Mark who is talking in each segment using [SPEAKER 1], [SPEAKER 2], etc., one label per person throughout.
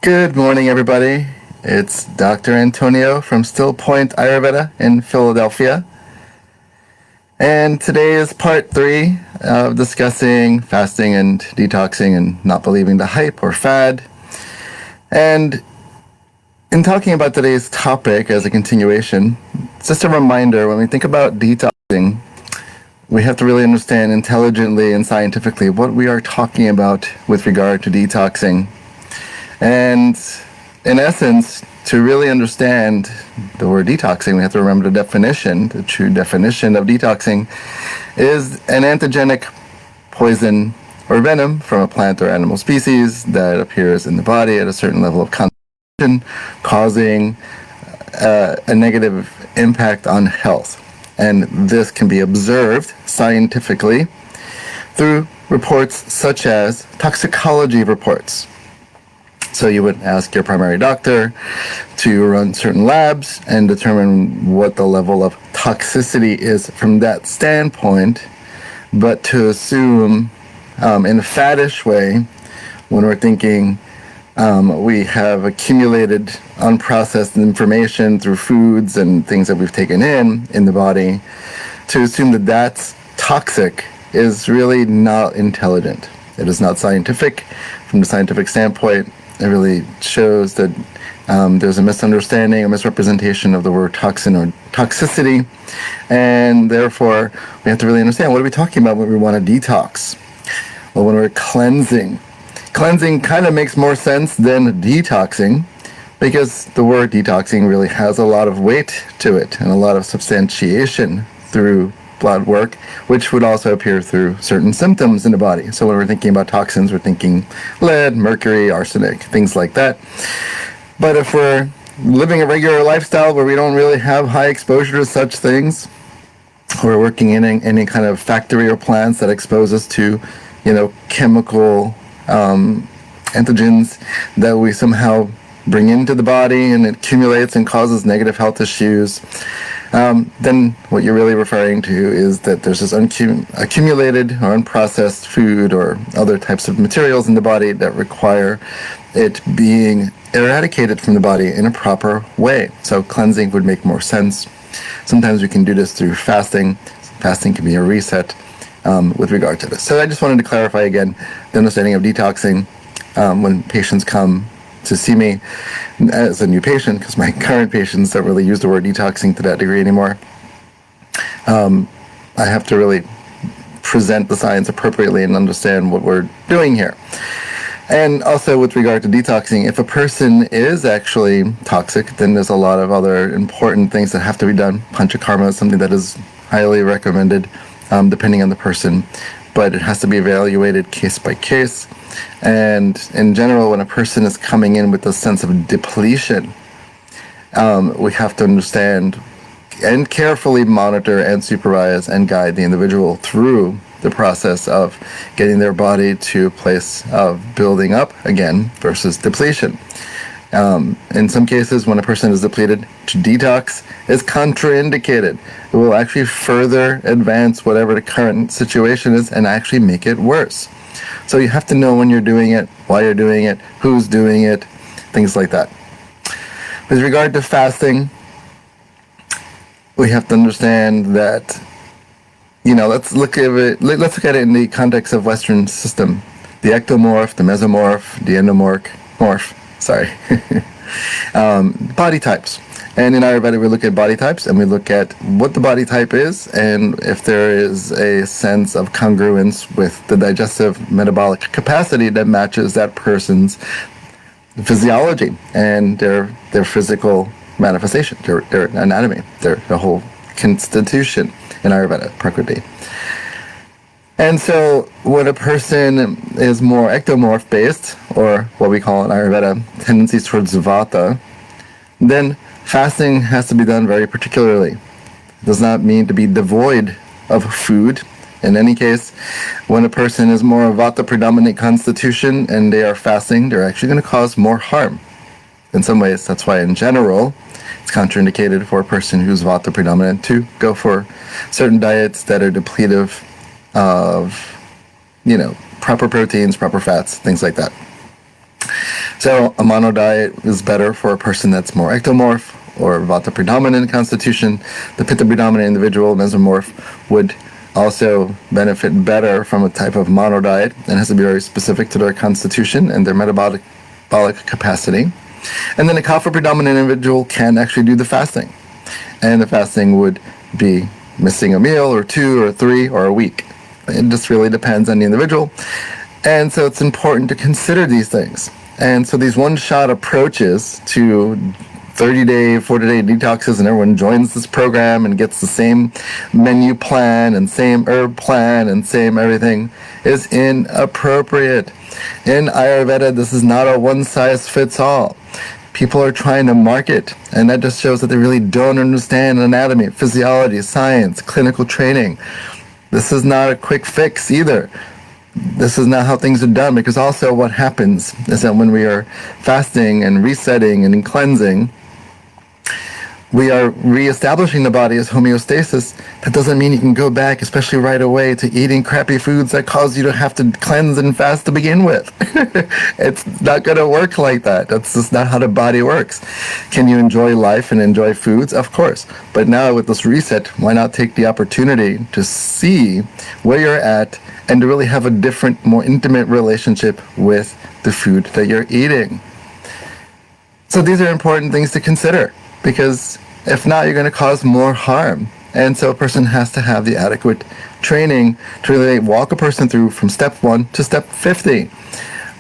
[SPEAKER 1] Good morning, everybody. It's Dr. Antonio from Still Point Ayurveda in Philadelphia. And today is part 3 of discussing fasting and detoxing and not believing the hype or fad. And in talking about today's topic as a continuation, it's just a reminder when we think about detoxing, we have to really understand intelligently and scientifically what we are talking about with regard to detoxing. And in essence, to really understand the word detoxing, we have to remember the definition. The true definition of detoxing is an antigenic poison or venom from a plant or animal species that appears in the body at a certain level of concentration, causing a negative impact on health. And this can be observed scientifically through reports such as toxicology reports. So you would ask your primary doctor to run certain labs and determine what the level of toxicity is from that standpoint. But to assume in a faddish way, when we're thinking we have accumulated unprocessed information through foods and things that we've taken in the body, to assume that that's toxic is really not intelligent. It is not scientific. From the scientific standpoint, it really shows that there's a misunderstanding, a misrepresentation of the word toxin or toxicity, and therefore we have to really understand, what are we talking about when we want to detox? Well, when we're cleansing kind of makes more sense than detoxing, because the word detoxing really has a lot of weight to it and a lot of substantiation through blood work, which would also appear through certain symptoms in the body. So when we're thinking about toxins, we're thinking lead, mercury, arsenic, things like that. But if we're living a regular lifestyle where we don't really have high exposure to such things, we're working in any kind of factory or plants that expose us to, chemical antigens that we somehow bring into the body and it accumulates and causes negative health issues, then what you're really referring to is that there's this accumulated or unprocessed food or other types of materials in the body that require it being eradicated from the body in a proper way. So cleansing would make more sense. Sometimes we can do this through fasting. Fasting can be a reset with regard to this. So I just wanted to clarify again the understanding of detoxing when patients come to see me as a new patient, because my current patients don't really use the word detoxing to that degree anymore. I have to really present the science appropriately and understand what we're doing here. And also with regard to detoxing, if a person is actually toxic, then there's a lot of other important things that have to be done. Panchakarma is something that is highly recommended depending on the person, but it has to be evaluated case by case. And in general, when a person is coming in with a sense of depletion, we have to understand and carefully monitor and supervise and guide the individual through the process of getting their body to a place of building up again versus depletion. In some cases, when a person is depleted, to detox is contraindicated. It will actually further advance whatever the current situation is and actually make it worse. So you have to know when you're doing it, why you're doing it, who's doing it, things like that. With regard to fasting, we have to understand that, let's look at it in the context of Western system. The ectomorph, the mesomorph, the endomorph, body types. And in Ayurveda, we look at body types and we look at what the body type is and if there is a sense of congruence with the digestive metabolic capacity that matches that person's physiology and their physical manifestation, their anatomy, their whole constitution in Ayurveda, Prakriti. And so when a person is more ectomorph based, or what we call in Ayurveda tendencies towards vata, then fasting has to be done very particularly. It does not mean to be devoid of food. In any case, when a person is more a vata predominant constitution and they are fasting, they're actually going to cause more harm. In some ways, that's why in general, it's contraindicated for a person who's vata predominant to go for certain diets that are depletive of, proper proteins, proper fats, things like that. So a mono diet is better for a person that's more ectomorph or vata predominant constitution. The pitta predominant individual, mesomorph, would also benefit better from a type of mono diet, and has to be very specific to their constitution and their metabolic capacity. And then a kapha predominant individual can actually do the fasting, and the fasting would be missing a meal or two or three or a week. It just really depends on the individual. And so it's important to consider these things. And so these one-shot approaches to 30-day, 40-day detoxes, and everyone joins this program and gets the same menu plan and same herb plan and same everything, is inappropriate. In Ayurveda, this is not a one-size-fits-all. People are trying to market, and that just shows that they really don't understand anatomy, physiology, science, clinical training. This is not a quick fix either. This is not how things are done, because also what happens is that when we are fasting and resetting and cleansing, we are reestablishing the body as homeostasis. That doesn't mean you can go back, especially right away, to eating crappy foods that cause you to have to cleanse and fast to begin with. It's not going to work like that. That's just not how the body works. Can you enjoy life and enjoy foods? Of course. But now with this reset, why not take the opportunity to see where you're at and to really have a different, more intimate relationship with the food that you're eating? So these are important things to consider, because if not, you're going to cause more harm. And so a person has to have the adequate training to really walk a person through from step 1 to step 50,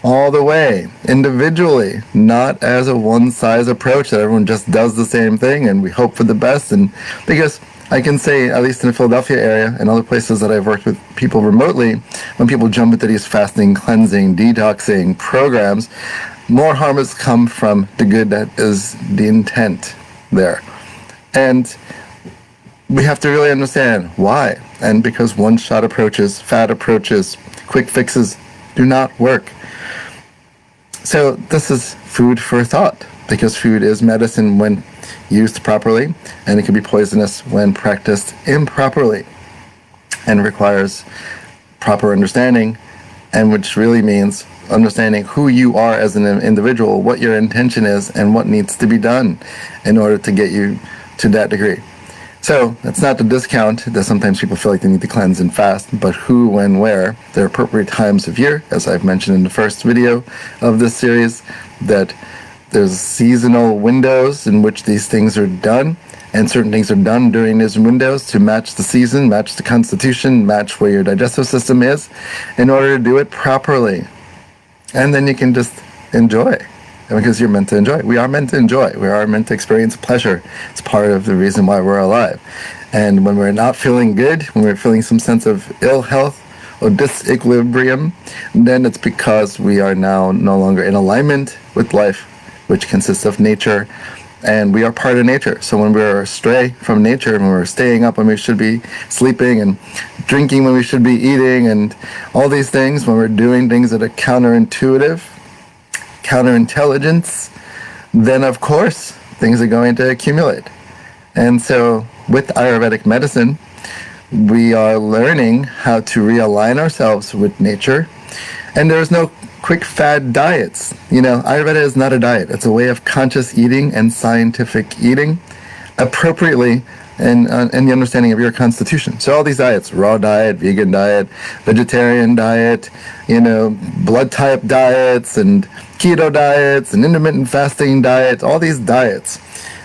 [SPEAKER 1] all the way, individually, not as a one-size approach that everyone just does the same thing and we hope for the best. And because I can say, at least in the Philadelphia area and other places that I've worked with people remotely, when people jump into these fasting, cleansing, detoxing programs, more harm has come from the good that is the intent there. And we have to really understand why. And because one-shot approaches, fad approaches, quick fixes do not work. So this is food for thought, because food is medicine when used properly, and it can be poisonous when practiced improperly, and requires proper understanding, and which really means understanding who you are as an individual, what your intention is, and what needs to be done in order to get you to that degree. So it's not to discount that sometimes people feel like they need to cleanse and fast, but who, when, where, there are appropriate times of year, as I've mentioned in the first video of this series, that there's seasonal windows in which these things are done, and certain things are done during these windows to match the season, match the constitution, match where your digestive system is, in order to do it properly. And then you can just enjoy, because you're meant to enjoy. We are meant to enjoy. We are meant to experience pleasure. It's part of the reason why we're alive. And when we're not feeling good, when we're feeling some sense of ill health or disequilibrium, then it's because we are now no longer in alignment with life, which consists of nature, and we are part of nature. So when we're astray from nature, when we're staying up when we should be sleeping, and drinking when we should be eating, and all these things, when we're doing things that are counterintuitive, counterintelligence, then of course things are going to accumulate. And so with Ayurvedic medicine, we are learning how to realign ourselves with nature, and there's no quick fad diets. Ayurveda is not a diet. It's a way of conscious eating and scientific eating appropriately and the understanding of your constitution. So all these diets, raw diet, vegan diet, vegetarian diet, blood type diets and keto diets and intermittent fasting diets, all these diets,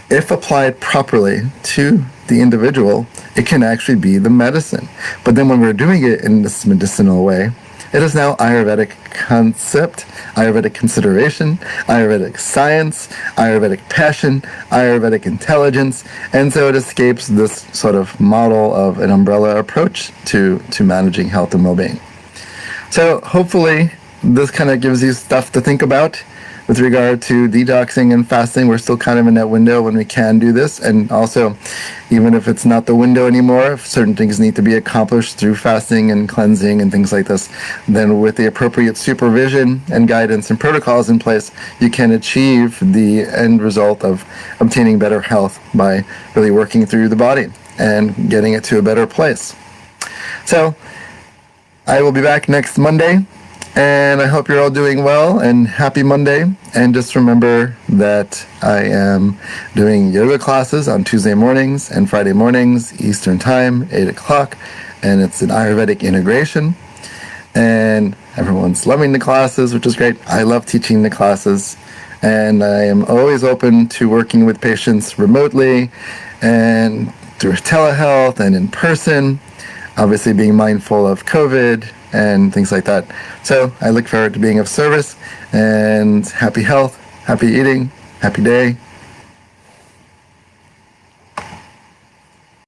[SPEAKER 1] if applied properly to the individual, it can actually be the medicine. But then when we're doing it in this medicinal way, it is now Ayurvedic concept, Ayurvedic consideration, Ayurvedic science, Ayurvedic passion, Ayurvedic intelligence, and so it escapes this sort of model of an umbrella approach to managing health and well-being. So hopefully this kind of gives you stuff to think about with regard to detoxing and fasting. We're still kind of in that window when we can do this, and also even if it's not the window anymore, if certain things need to be accomplished through fasting and cleansing and things like this, then with the appropriate supervision and guidance and protocols in place, you can achieve the end result of obtaining better health by really working through the body and getting it to a better place. So I will be back next Monday And I hope you're all doing well, and happy Monday. And just remember that I am doing yoga classes on Tuesday mornings and Friday mornings, Eastern Time, 8 o'clock. And it's an Ayurvedic integration. And everyone's loving the classes, which is great. I love teaching the classes. And I am always open to working with patients remotely and through telehealth and in person, obviously being mindful of COVID and things like that. So I look forward to being of service, and happy health, happy eating, happy day.